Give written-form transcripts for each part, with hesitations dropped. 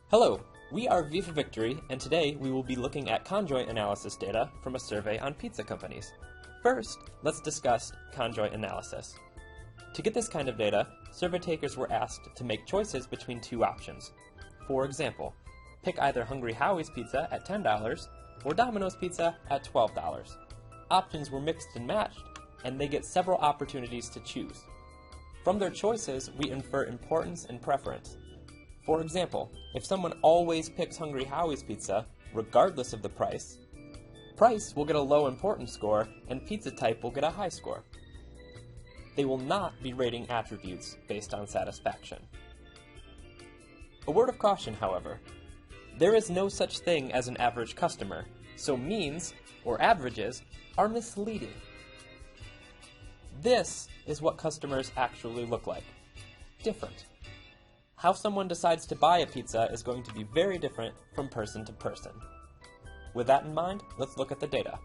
Hello, we are V for Victory, and today we will be looking at conjoint analysis data from a survey on pizza companies. First, let's discuss conjoint analysis. To get this kind of data, survey takers were asked to make choices between two options. For example, pick either Hungry Howie's Pizza at $10 or Domino's Pizza at $12. Options were mixed and matched, and they get several opportunities to choose. From their choices, we infer importance and preference. For example, if someone always picks Hungry Howie's Pizza, regardless of the price will get a low importance score, and pizza type will get a high score. They will not be rating attributes based on satisfaction. A word of caution, however. There is no such thing as an average customer, so means, or averages, are misleading. This is what customers actually look like. Different. How someone decides to buy a pizza is going to be very different from person to person. With that in mind, let's look at the data.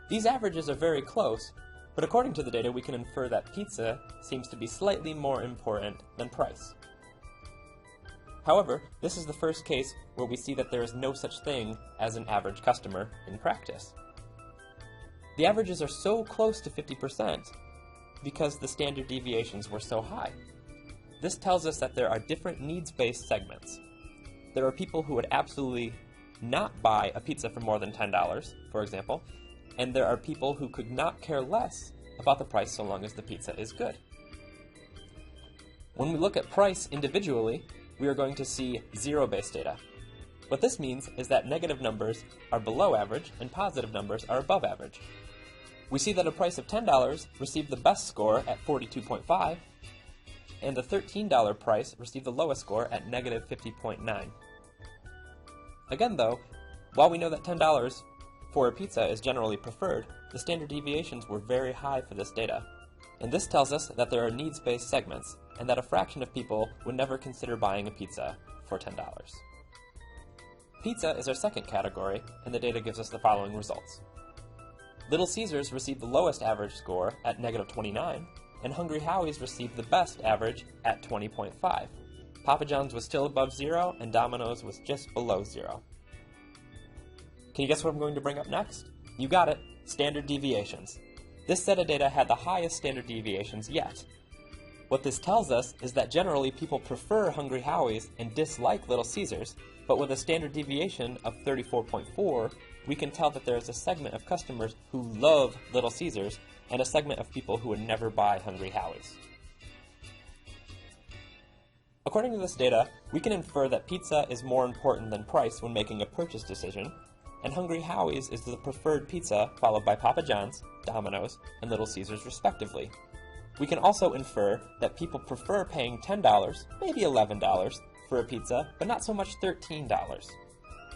These averages are very close, but according to the data we can infer that pizza seems to be slightly more important than price. However, this is the first case where we see that there is no such thing as an average customer in practice. The averages are so close to 50% because the standard deviations were so high. This tells us that there are different needs-based segments. There are people who would absolutely not buy a pizza for more than $10, for example, and there are people who could not care less about the price so long as the pizza is good. When we look at price individually, we are going to see zero-based data. What this means is that negative numbers are below average and positive numbers are above average. We see that a price of $10 received the best score at 42.5, and the $13 price received the lowest score at negative 50.9. Again though, while we know that $10 for a pizza is generally preferred, the standard deviations were very high for this data. And this tells us that there are needs-based segments, and that a fraction of people would never consider buying a pizza for $10. Pizza is our second category, and the data gives us the following results. Little Caesars received the lowest average score at negative 29, and Hungry Howie's received the best average at 20.5. Papa John's was still above 0, and Domino's was just below 0. Can you guess what I'm going to bring up next? You got it, standard deviations. This set of data had the highest standard deviations yet. What this tells us is that generally people prefer Hungry Howie's and dislike Little Caesars, but with a standard deviation of 34.4, we can tell that there is a segment of customers who love Little Caesars and a segment of people who would never buy Hungry Howie's. According to this data, we can infer that pizza is more important than price when making a purchase decision, and Hungry Howie's is the preferred pizza followed by Papa John's, Domino's, and Little Caesars respectively. We can also infer that people prefer paying $10, maybe $11, for a pizza, but not so much $13.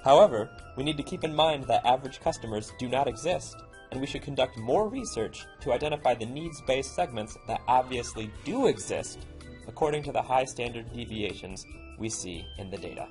However, we need to keep in mind that average customers do not exist, and we should conduct more research to identify the needs-based segments that obviously do exist according to the high standard deviations we see in the data.